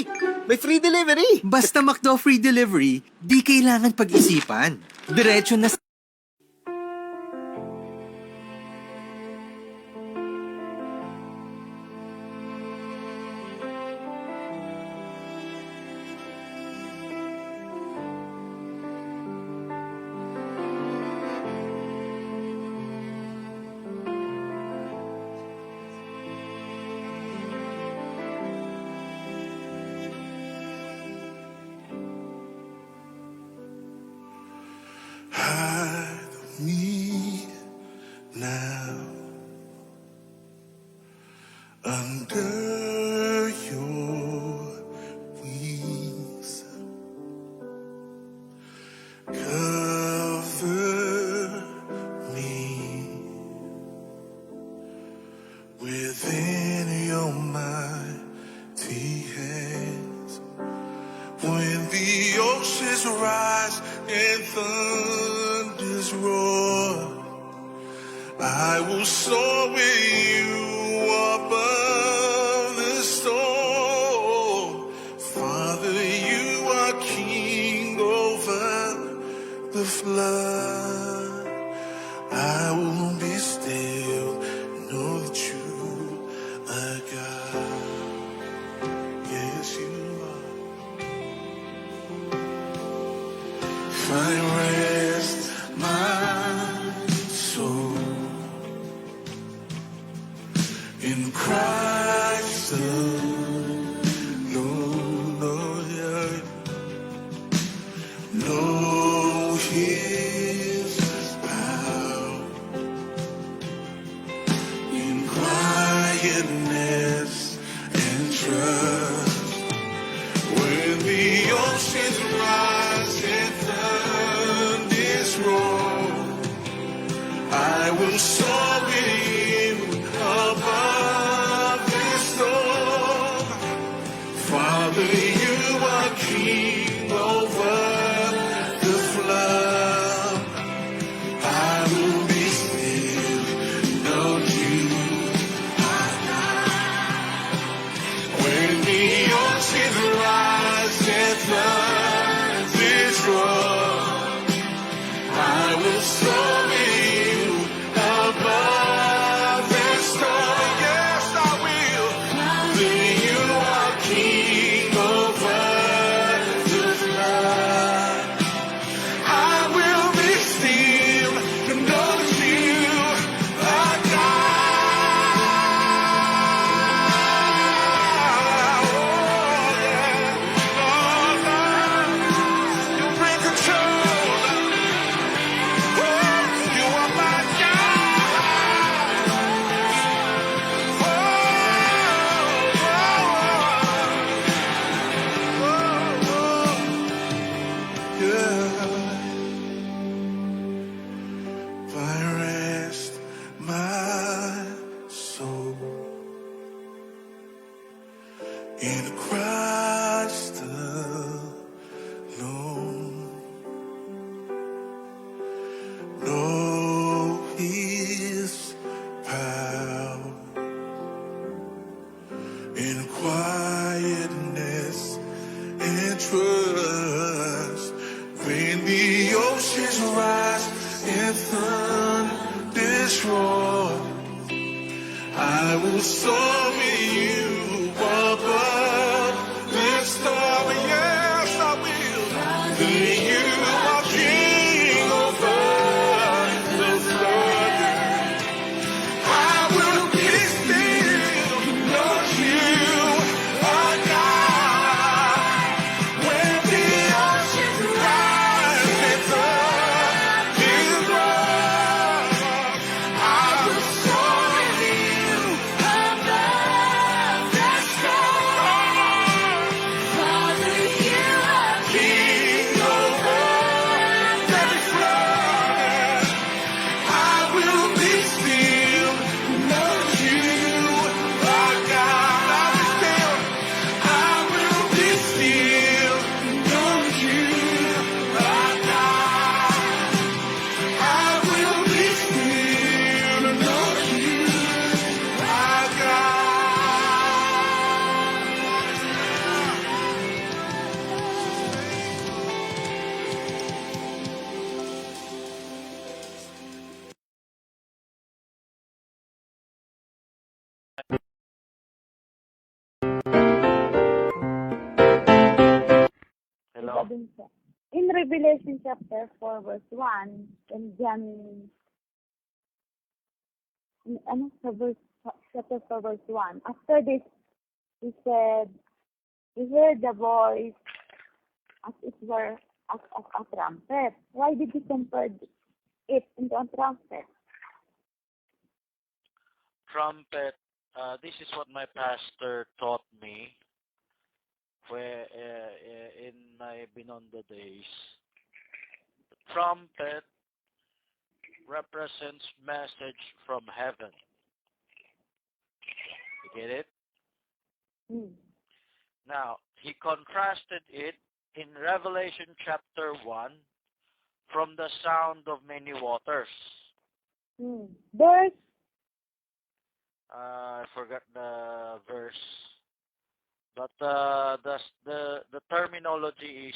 Uy! May free delivery! Basta McDo free delivery, di kailangan pag-isipan. Diretso na hide me now under your wings. Cover me within your mighty hands. When the oceans rise and thunders roar, I will soar with you above the storm. Father, you are king over the flood. I will be still, know that you are God. Yes, you are. Find rest, my soul, in Christ alone. Oh, yeah. Know His power in quietness and trust. When the oceans rise and thunders roar, I will soar with you above the storm. Father, you are king over the flood. I will be still, know you are God. When the oceans rise and thunders roar, I will soar with you above the storm. Yes, I will. Then you are king over the flood. I will be still to know that you are God. Oh, yeah. Oh, Lord, you bring control. Oh, you are my God. Oh, yeah. Find rest, my soul, in Christ alone. Know His power in quietness and trust. When the oceans rise and thunders roar, I will soar with you above the storm. Yes, I will. Then you are king over the flood. I will be still, know you are God. When the oceans rise and thunders roar, I will soar with you above ba dun sa, in Revelation chapter 4 verse 1, and John, sa chapter 4 verse 1, after this, he said, he heard the voice as it were as of a trumpet. Why did he compare it into a trumpet? Trumpet, this is what my pastor taught me where in my Binondo days. The trumpet represents message from heaven. You get it? Now, he contrasted it in Revelation chapter 1 from the sound of many waters. Verse? I forgot the verse, but the terminology is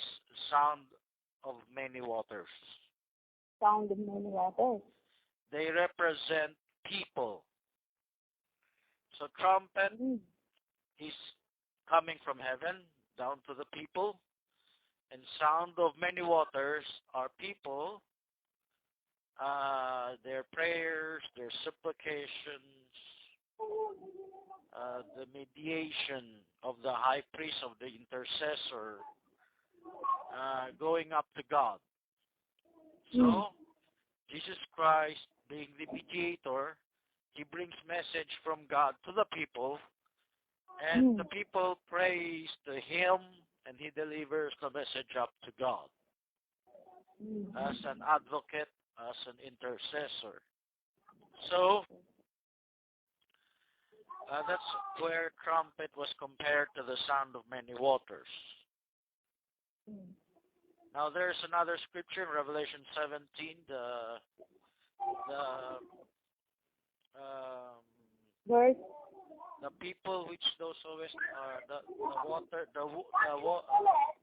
sound of many waters. Sound of many waters. They represent people. So trumpet is coming from heaven down to the people, and sound of many waters are people, their prayers, their supplications, the mediation of the high priest, of the intercessor, going up to God. So, Jesus Christ, being the mediator, he brings message from God to the people, and the people praise to him, and he delivers the message up to God as an advocate, as an intercessor. So, that's where trumpet was compared to the sound of many waters. Now there's another scripture in Revelation 17, Verse? the people which thou sawest,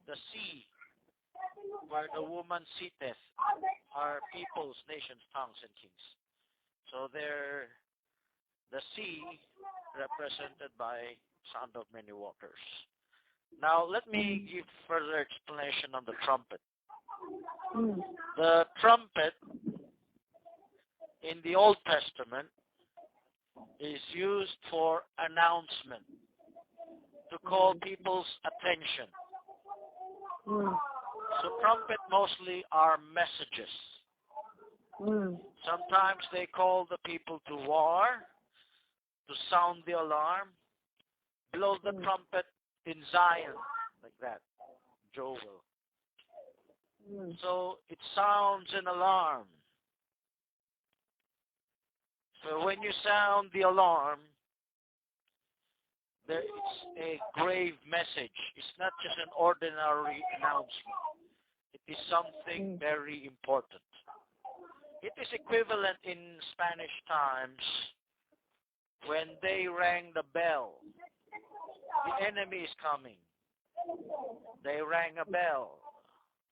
the sea where the woman sitteth are peoples, nations, tongues, and kings. So there, the sea represented by sound of many waters. Now let me give further explanation on the trumpet. The trumpet in the Old Testament is used for announcement, to call people's attention. So trumpet mostly are messages. Sometimes they call the people to war, to sound the alarm, blow the trumpet in Zion, like that, Joel. So it sounds an alarm. So when you sound the alarm, there is a grave message. It's not just an ordinary announcement. It is something very important. It is equivalent in Spanish times when they rang the bell. The enemy is coming. They rang a bell.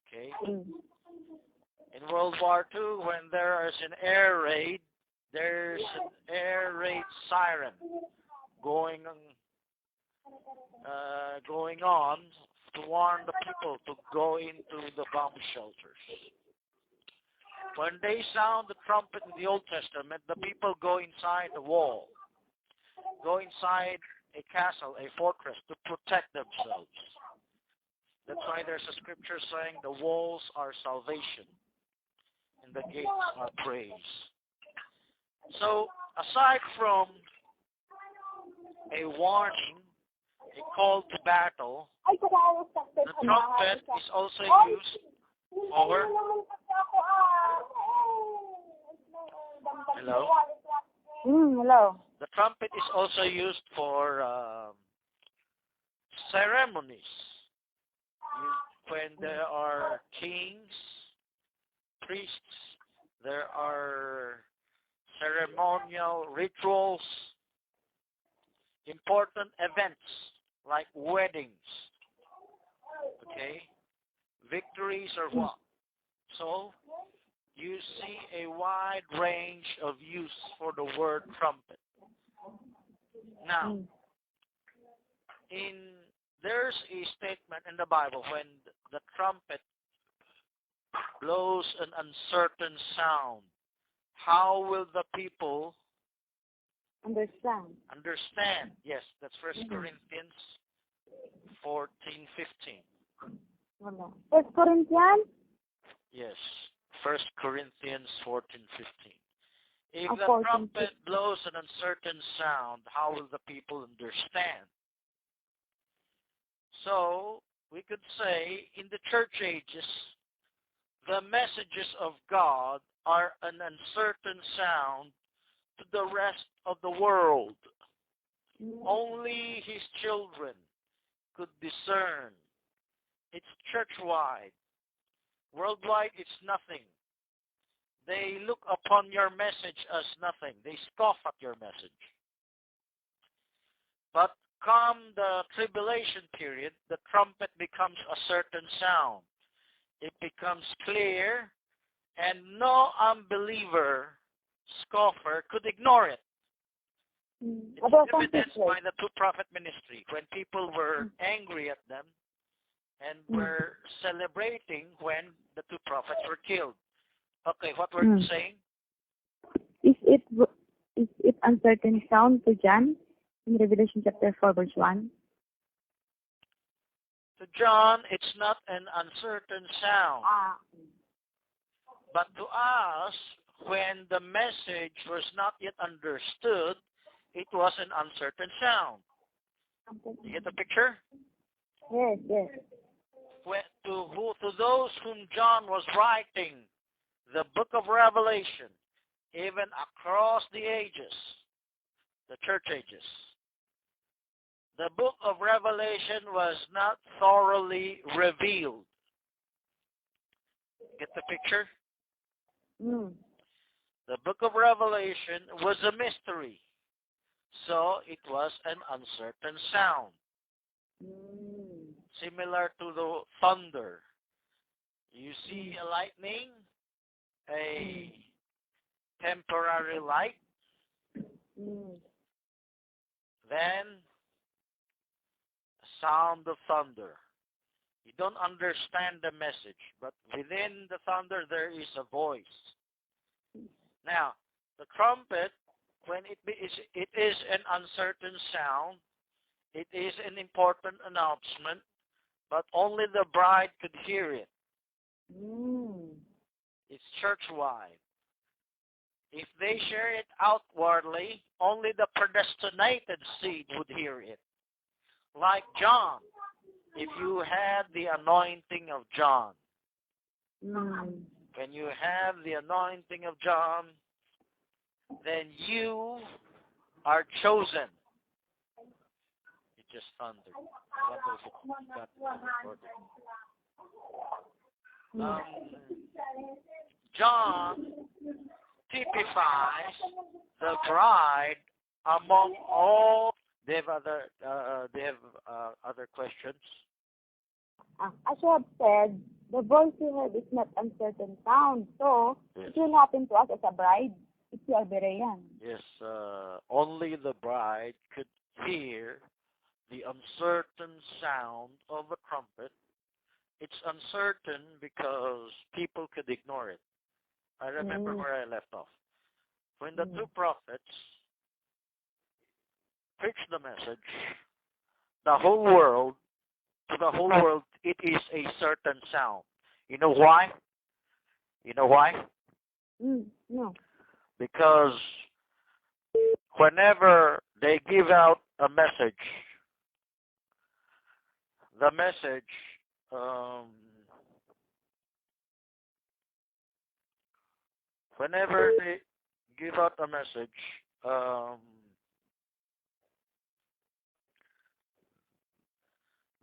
Okay? In World War II, when there is an air raid, there's an air raid siren going on to warn the people to go into the bomb shelters. When they sound the trumpet in the Old Testament, the people go inside the wall, go inside a castle, a fortress, to protect themselves. That's why there's a scripture saying the walls are salvation and the gates are praise. So, aside from a warning, a call to battle, the trumpet is also used for... Hello? Hello. The trumpet is also used for ceremonies. When there are kings, priests, there are ceremonial rituals, important events like weddings, okay, victories or what. So you see a wide range of use for the word trumpet. Now, there's a statement in the Bible when the trumpet blows an uncertain sound, how will the people Understand. understand? Yes, that's First Mhm. Corinthians 14:15. Wala. 1 Corinthians? Yes, First Corinthians 14:15. If the 14. trumpet blows an uncertain sound, how will the people understand? So, we could say, in the church ages, the messages of God are an uncertain sound to the rest of the world. Only His children could discern. It's church-wide. Worldwide, it's nothing. They look upon your message as nothing. They scoff at your message. But come the tribulation period, the trumpet becomes a certain sound. It becomes clear, and no unbeliever, scoffer, could ignore it. It's About evidenced conflict. by the two prophet ministry when people were angry at them and were celebrating when the two prophets were killed. Okay, what were you saying? Is it uncertain sound to John in Revelation chapter 4 verse 1? To John, it's not an uncertain sound. But to us, when the message was not yet understood, it was an uncertain sound. You get the picture? Yes, yes. To those whom John was writing the book of Revelation, even across the ages, the church ages, the book of Revelation was not thoroughly revealed. Get the picture? The book of Revelation was a mystery, so it was an uncertain sound. Similar to the thunder. You see a lightning, a temporary light, then a sound of thunder. You don't understand the message, but within the thunder there is a voice. Now, the trumpet, when it is an uncertain sound, it is an important announcement, but only the bride could hear it. It's church-wide. If they share it outwardly, only the predestinated seed would hear it. Like John, if you had the anointing of John, when you have the anointing of John, then you are chosen. It just thundered. I wonder if it got recorded. John typifies the bride among all. They have other questions. As you have said, the voice you heard is not uncertain sound. So, it will happen to us as a bride. It's your Berean. Yes, only the bride could hear the uncertain sound of a trumpet. It's uncertain because people could ignore it. I remember where I left off. When the two prophets preached the message, to the whole world, it is a certain sound. You know why? You know why? No. Because whenever they give out a message, the message, whenever they give out a message,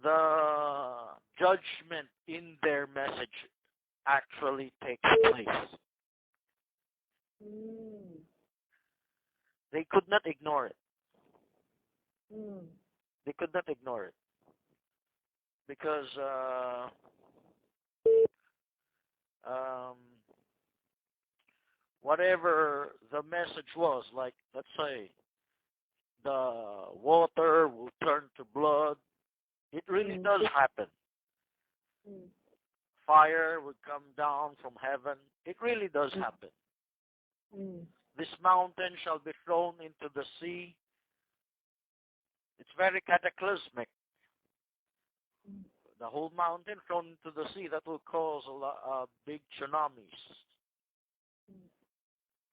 the judgment in their message actually takes place. They could not ignore it. They could not ignore it. Because whatever the message was, like, let's say, the water will turn to blood, it really does happen. Mm. Fire would come down from heaven. It really does happen. Mm. This mountain shall be thrown into the sea. It's very cataclysmic. The whole mountain thrown into the sea, that will cause big tsunamis.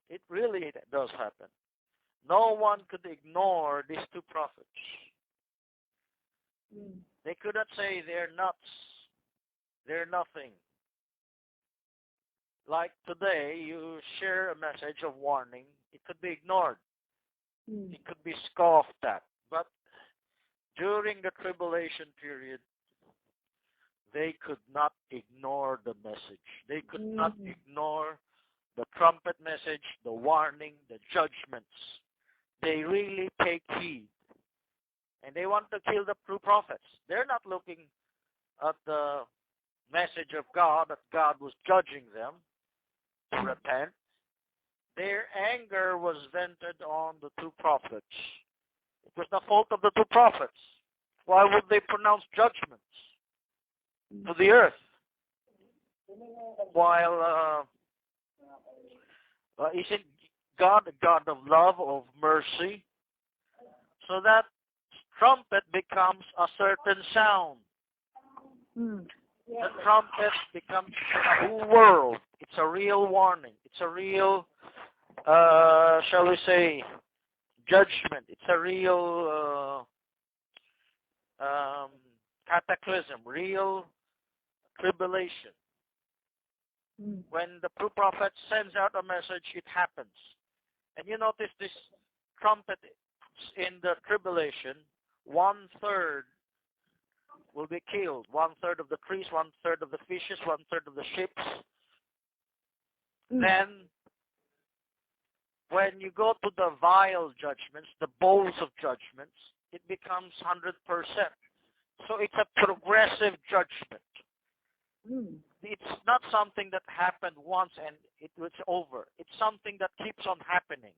It really does happen. No one could ignore these two prophets. Mm. They could not say they're nuts. They're nothing. Like today, you share a message of warning. It could be ignored. Mm. It could be scoffed at. But during the tribulation period, they could not ignore the message. They could not ignore the trumpet message, the warning, the judgments. They really take heed. And they want to kill the true prophets. They're not looking at the message of God, that God was judging them to repent. Their anger was vented on the two prophets. It was the fault of the two prophets. Why would they pronounce judgments to the earth? While isn't God a God of love, of mercy? So that trumpet becomes a certain sound. Mm. The trumpet becomes a whole world. It's a real warning. It's a real, shall we say, judgment. It's a real cataclysm, real tribulation. Mm. When the true prophet sends out a message, it happens. And you notice this trumpet in the tribulation, 1/3 will be killed. 1/3 of the trees, 1/3 of the fishes, 1/3 of the ships. Mm. Then, when you go to the vial judgments, the bowls of judgments, it becomes 100%. So it's a progressive judgment. Mm. It's not something that happened once and it was over. It's something that keeps on happening.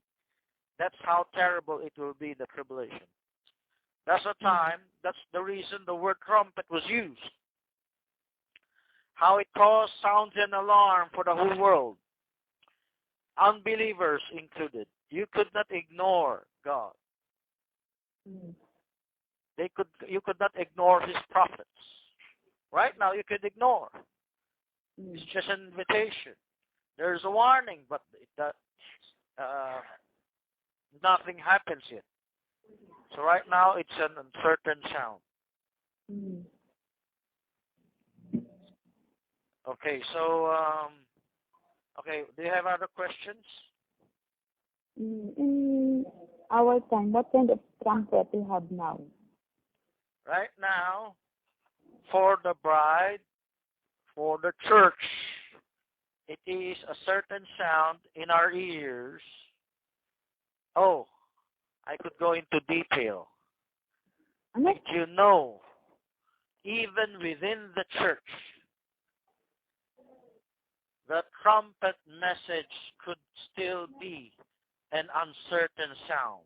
That's how terrible it will be, the tribulation. That's the time, that's the reason the word trumpet was used. How it caused sounds and alarm for the whole world. Unbelievers included. You could not ignore God. Mm. You could not ignore His prophets. Right now you could ignore. It's just an invitation. There's a warning, but nothing happens yet. So right now it's an uncertain sound. Mm. Okay, so okay, do you have other questions? In our time, what kind of trumpet we have now? Right now, for the bride, for the church, it is a certain sound in our ears. Oh, I could go into detail. Ano? Did you know, even within the church, the trumpet message could still be an uncertain sound?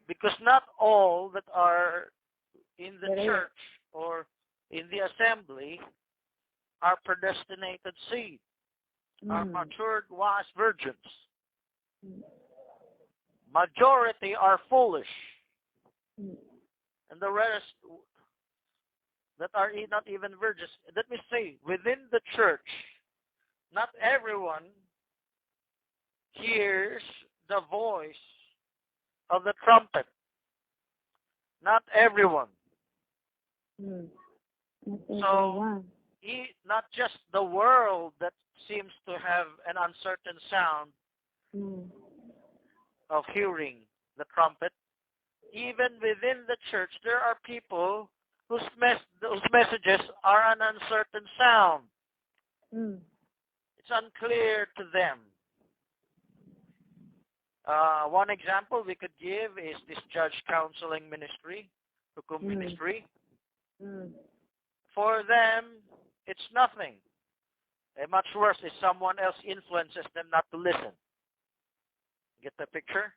Because not all that are in the church or in the assembly are predestinated seed, are matured wise virgins. Majority are foolish. And the rest that are not even virgins. Let me say, within the church, not everyone hears the voice of the trumpet. Not everyone. So, not just the world that seems to have an uncertain sound of hearing the trumpet. Even within the church, there are people whose messages are an uncertain sound. It's unclear to them. One example we could give is this judge counseling ministry, hukum ministry. For them, it's nothing. And much worse is someone else influences them not to listen. Get the picture?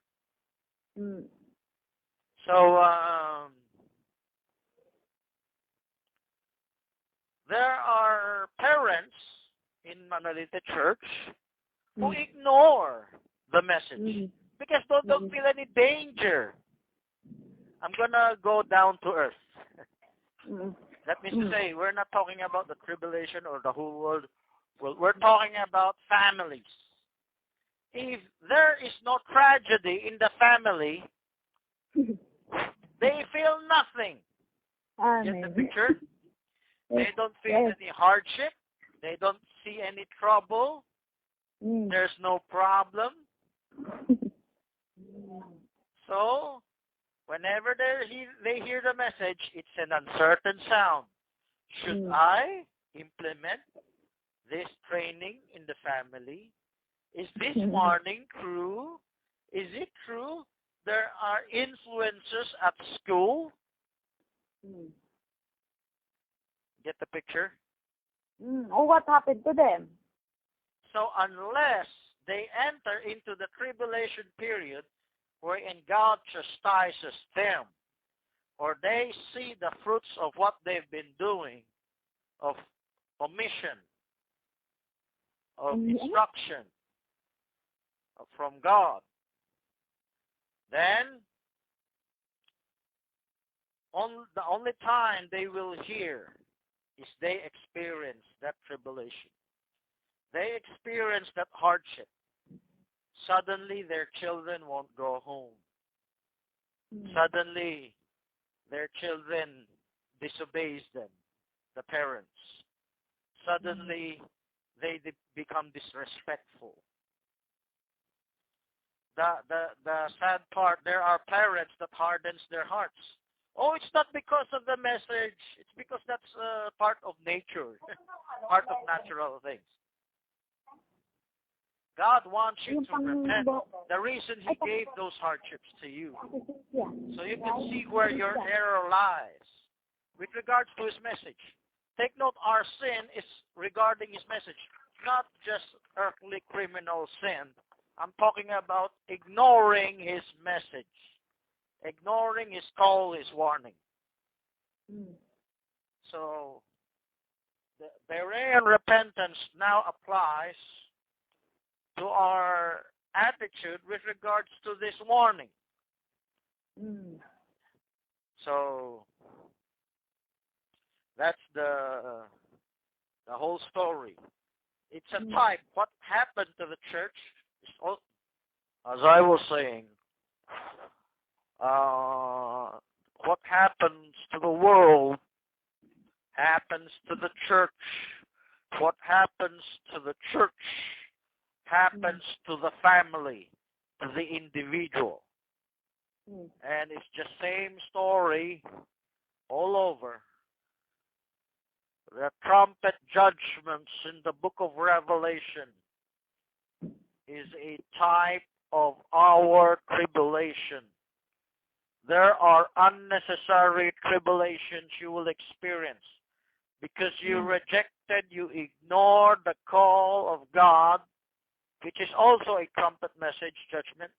So, there are parents in Manalite Church who ignore the message because they don't feel any danger. I'm gonna go down to earth. That means to say, we're not talking about the tribulation or the whole world. Well, we're talking about families. If there is no tragedy in the family, they feel nothing. Get the picture? They don't feel any hardship. They don't see any trouble. There's no problem. So, whenever they hear the message, it's an uncertain sound. Should I implement this training in the family? Is this warning true? Is it true there are influences at school? Get the picture? Oh, what happened to them? So unless they enter into the tribulation period wherein God chastises them, or they see the fruits of what they've been doing, of omission, of instruction from God, then the only time they will hear is they experience that tribulation. They experience that hardship. Suddenly, their children won't go home. Suddenly, their children disobeys them, the parents. Suddenly, they become disrespectful. The sad part, there are parents that hardens their hearts. Oh, it's not because of the message. It's because that's part of nature, part of natural things. God wants you to repent. The reason He gave those hardships to you, so you can see where your error lies with regards to His message. Take note, our sin is regarding His message, not just earthly criminal sin. I'm talking about ignoring His message, ignoring His call, His warning. So, the Berean repentance now applies to our attitude with regards to this warning. So, that's the whole story. It's a type. What happened to the church is, as I was saying, what happens to the world happens to the church. What happens to the church happens to the family, to the individual. And it's just same story all over. The trumpet judgments in the book of Revelation is a type of our tribulation. There are unnecessary tribulations you will experience because you rejected, you ignored the call of God, which is also a trumpet message judgment.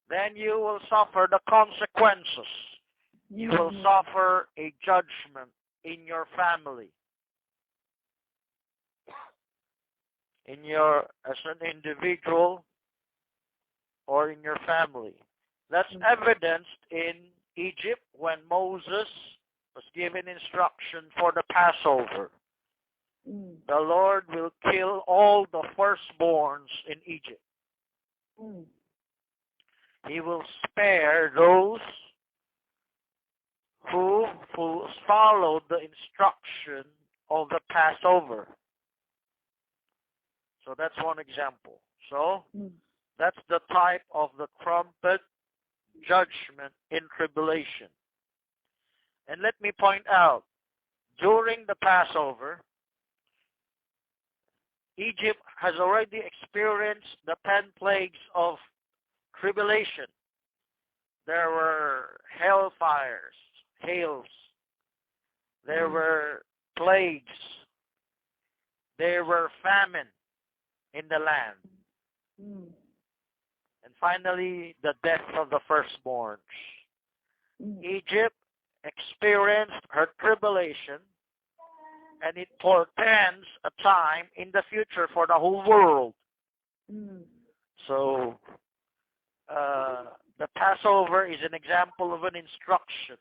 Then you will suffer the consequences. You will suffer a judgment in your family, as an individual, or in your family. That's evidenced in Egypt when Moses was given instruction for the Passover. The Lord will kill all the firstborns in Egypt. He will spare those who followed the instruction of the Passover. So that's one example. So that's the type of the trumpet judgment in tribulation. And let me point out, during the Passover, Egypt has already experienced the 10 plagues of tribulation. There were hellfires, hails. There were plagues. There were famine in the land. And finally, the death of the firstborns. Egypt experienced her tribulation and it portends a time in the future for the whole world. So, the Passover is an example of an instruction.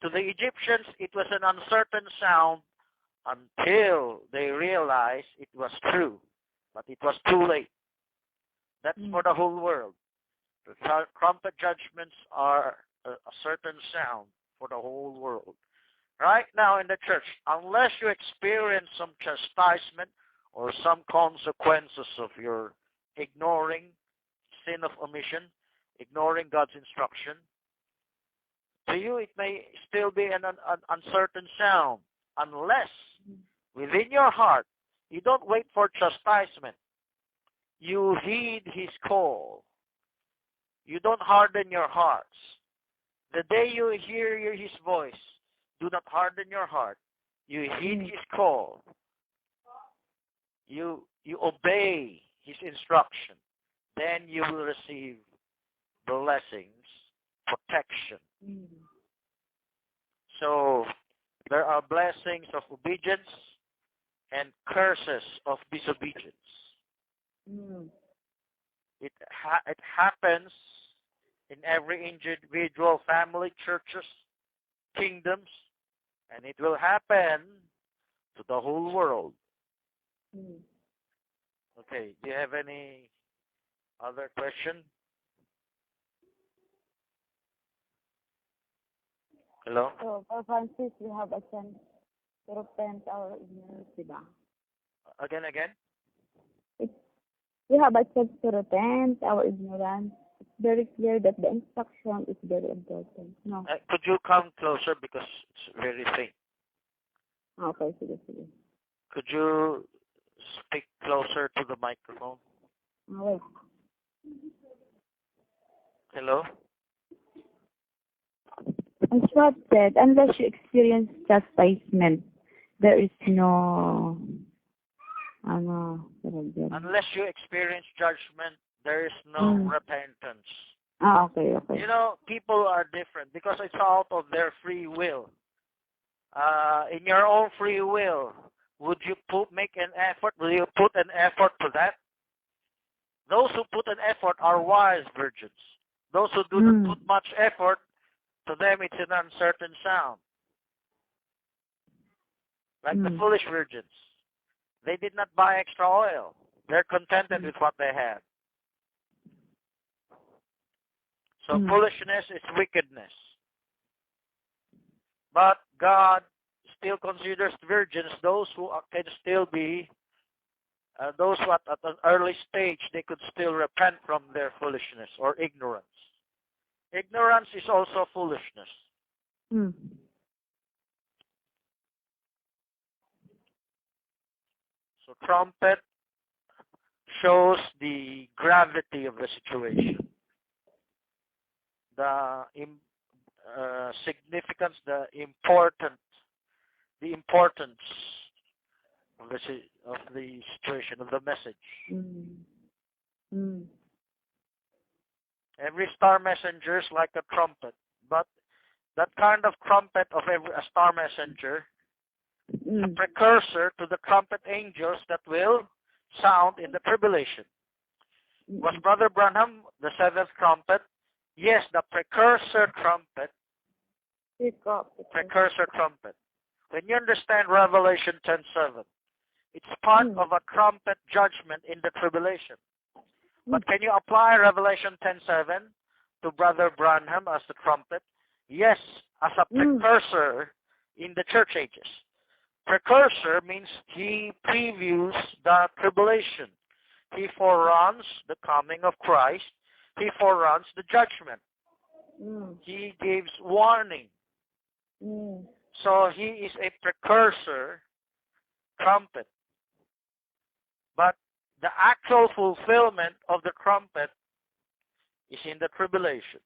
To the Egyptians, it was an uncertain sound until they realized it was true. But it was too late. That's for the whole world. The trumpet judgments are a certain sound for the whole world. Right now in the church, unless you experience some chastisement or some consequences of your ignoring sin of omission, ignoring God's instruction, to you it may still be an uncertain sound, unless within your heart you don't wait for chastisement. You heed His call. You don't harden your hearts. The day you hear His voice, do not harden your heart. You heed His call. You obey His instruction. Then you will receive blessings, protection. So there are blessings of obedience and curses of disobedience. It happens in every individual, family, churches, kingdoms, and it will happen to the whole world. Okay, do you have any other question? Hello? So, for Francis, we have a chance to repent our ignorance, diba? Again? We have a chance to repent our ignorance. It's very clear that the instruction is very important. No? Could you come closer because it's very faint? Okay, sige. Could you speak closer to the microphone? Okay. Hello? As Rob said, unless you experience chastisement, there is no... Unless you experience judgment, there is no repentance. Okay. You know, people are different because it's out of their free will. In your own free will, would you make an effort? Will you put an effort to that? Those who put an effort are wise virgins. Those who do not put much effort, to them it's an uncertain sound. Like the foolish virgins. They did not buy extra oil. They're contented with what they had. So foolishness is wickedness. But God still considers virgins those who can still be, those who at an early stage, they could still repent from their foolishness or ignorance. Ignorance is also foolishness. So trumpet shows the gravity of the situation, the significance, the importance of the situation, of the message. Every star messenger is like a trumpet, but that kind of trumpet of a star messenger, a precursor to the trumpet angels that will sound in the tribulation. Was Brother Branham the seventh trumpet? Yes, the precursor trumpet. Precursor trumpet. When you understand Revelation 10:7, it's part of a trumpet judgment in the tribulation. But can you apply Revelation 10:7 to Brother Branham as the trumpet? Yes, as a precursor in the church ages. Precursor means he previews the tribulation. He foreruns the coming of Christ. He foreruns the judgment. He gives warning. So he is a precursor trumpet. But the actual fulfillment of the trumpet is in the tribulation.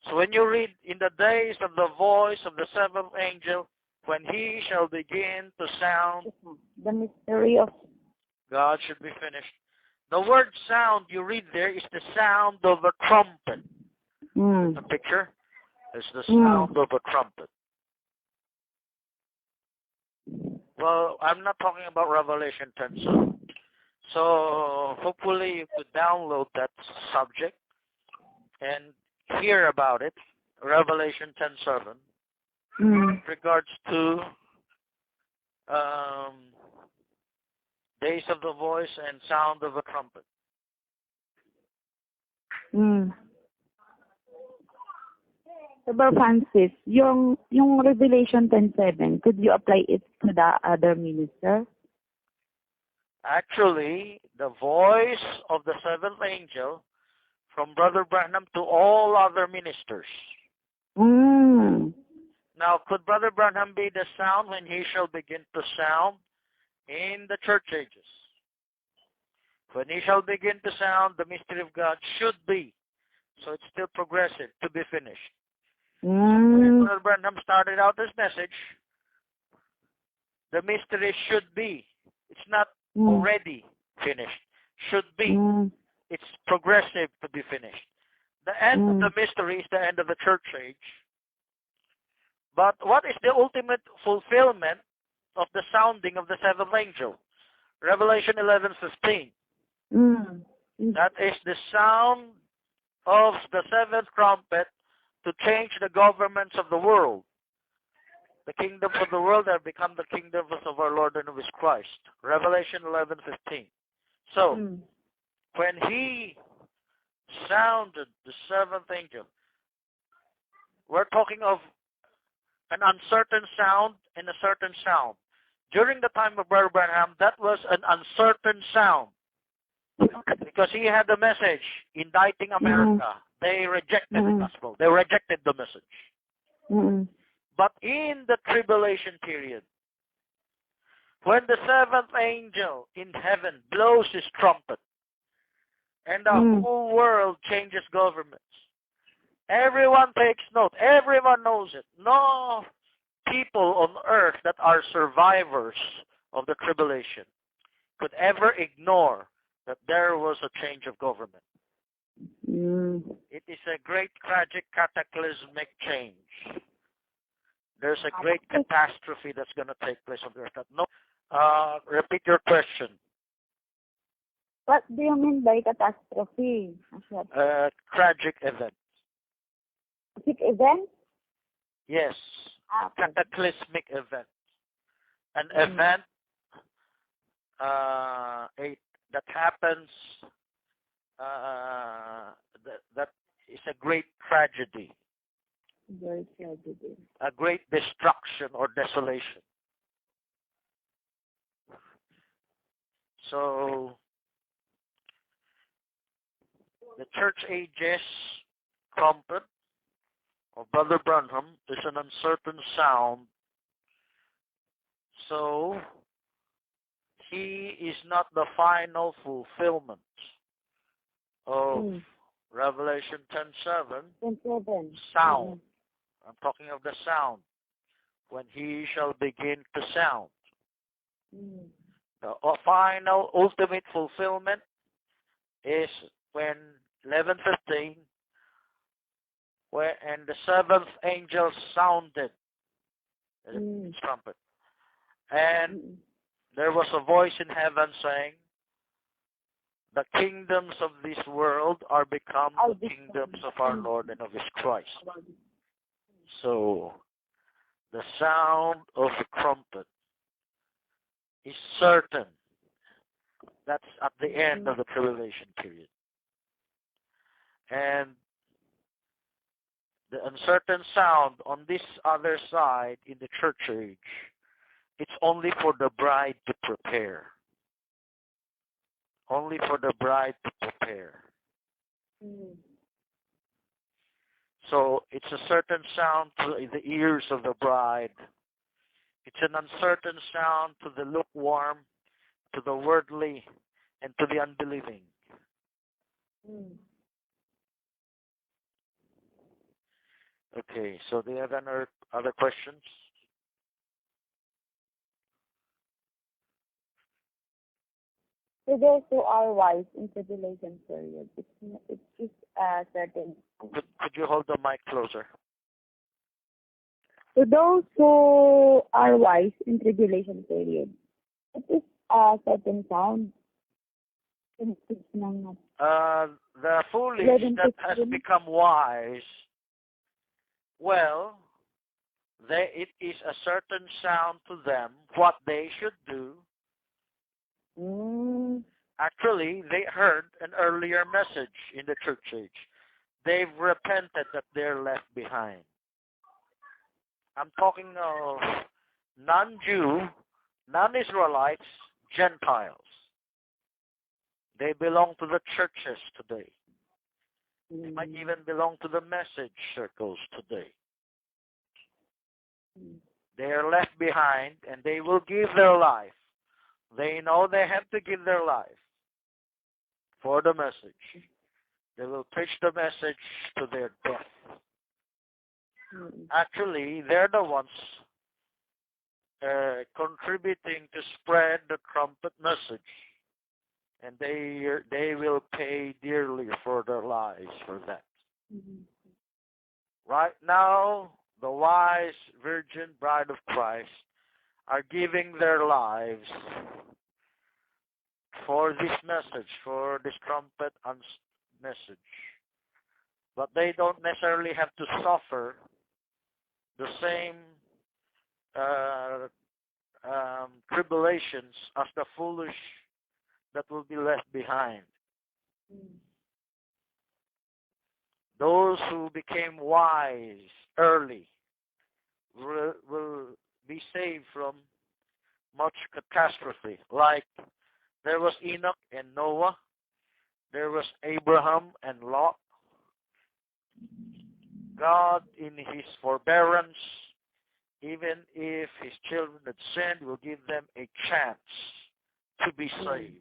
So when you read, in the days of the voice of the seventh angel, when he shall begin to sound, the mystery of God should be finished. The word sound you read there is the sound of a trumpet. The picture is the sound of a trumpet. Well, I'm not talking about Revelation 10:7. So hopefully you could download that subject and hear about it. Revelation 10:7, with regards to days of the voice and sound of a trumpet. Brother Francis, yung Revelation 10:7, could you apply it to the other minister? Actually, the voice of the seventh angel from Brother Branham to all other ministers. Now, could Brother Branham be the sound when he shall begin to sound in the church ages? When he shall begin to sound, the mystery of God should be. So it's still progressive to be finished. When Brother Branham started out his message, the mystery should be. It's not already finished. Should be. It's progressive to be finished. The end of the mystery is the end of the church age. But what is the ultimate fulfillment of the sounding of the seventh angel? Revelation 11:15. That is the sound of the seventh trumpet to change the governments of the world. The kingdoms of the world have become the kingdoms of our Lord and of His Christ. Revelation 11:15. So, when he sounded the seventh angel, we're talking of an uncertain sound and a certain sound. During the time of Brother Branham, that was an uncertain sound because he had the message indicting America. They rejected the gospel. They rejected the message. But in the tribulation period, when the seventh angel in heaven blows his trumpet and the whole world changes governments, everyone takes note. Everyone knows it. No people on earth that are survivors of the tribulation could ever ignore that there was a change of government. It is a great, tragic, cataclysmic change. There's a great catastrophe that's going to take place on the earth. No, repeat your question. What do you mean by catastrophe? Tragic event. Tragic event? Yes. Cataclysmic event. An event that happens that is a great tragedy. Very tragedy. A great destruction or desolation. So, the church ages trumpet of Brother Branham is an uncertain sound. So, he is not the final fulfillment of Revelation 10:7 sound. I'm talking of the sound. When he shall begin to sound. The final, ultimate fulfillment is when 11:15, and the seventh angel sounded his trumpet. And there was a voice in heaven saying, the kingdoms of this world are become the kingdoms of our Lord and of His Christ. So, the sound of the trumpet is certain. That's at the end of the tribulation period. And the uncertain sound on this other side in the church age, it's only for the bride to prepare. Only for the bride to prepare. So it's a certain sound to the ears of the bride. It's an uncertain sound to the lukewarm, to the worldly, and to the unbelieving. Okay, so do you have any other questions? So those who are wise in tribulation period, it's certain. Could you hold the mic closer? To those who are wise in tribulation period, it is a certain sound. The foolish 11, that has 15. become wise, well, it is a certain sound to them what they should do. Actually, they heard an earlier message in the church age. They've repented that they're left behind. I'm talking of non-Jew, non-Israelites, Gentiles. They belong to the churches today. They might even belong to the message circles today. They are left behind and they will give their life. They know they have to give their life for the message. They will preach the message to their death. Actually, they're the ones contributing to spread the trumpet message. And they will pay dearly for their lives for that. Right now, the wise virgin bride of Christ are giving their lives for this message, for this trumpet message. But they don't necessarily have to suffer the same tribulations as the foolish that will be left behind. Those who became wise early will be saved from much catastrophe. Like there was Enoch and Noah, there was Abraham and Lot. God, in His forbearance, even if His children had sinned, will give them a chance to be saved.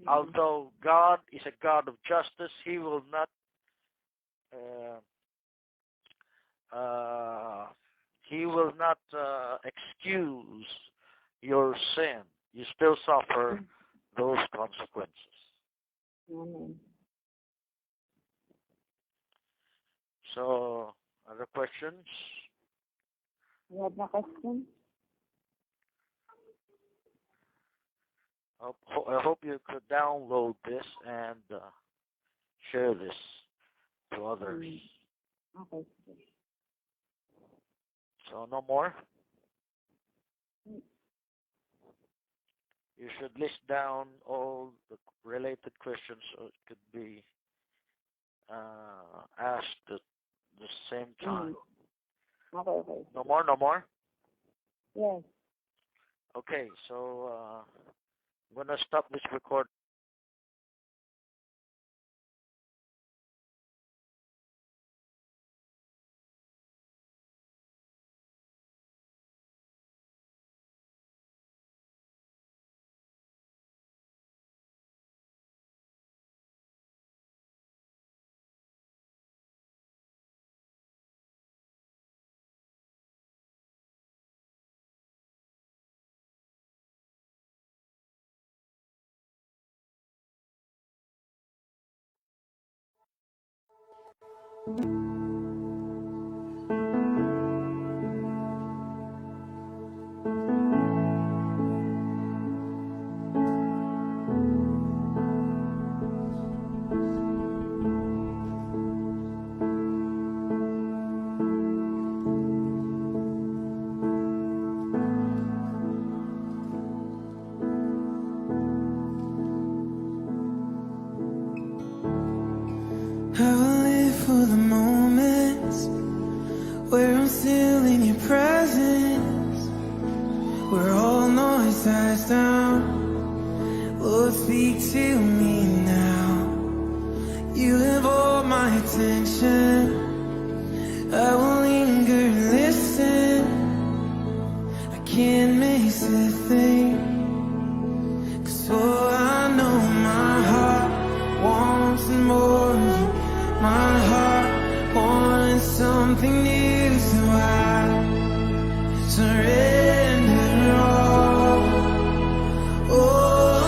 Although God is a God of justice, He will not excuse your sin. You still suffer those consequences. Amen. So, other questions? You have no question? I hope you could download this and share this to others. Okay. So no more? You should list down all the related questions so it could be asked at the same time. Okay. No more? No more? Yes. Okay, so I'm going to stop this recording. I will live for the moments where I'm still in your presence, where all noise dies down. Lord, speak to me now. You have all my attention. I will linger and listen. I can't miss a thing, 'cause oh, I know my heart wants more of you. My heart wants something new, so I surrender all. All I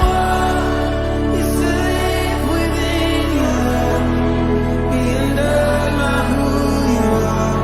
want is to live within your love, be undone by who you are.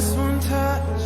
just one touch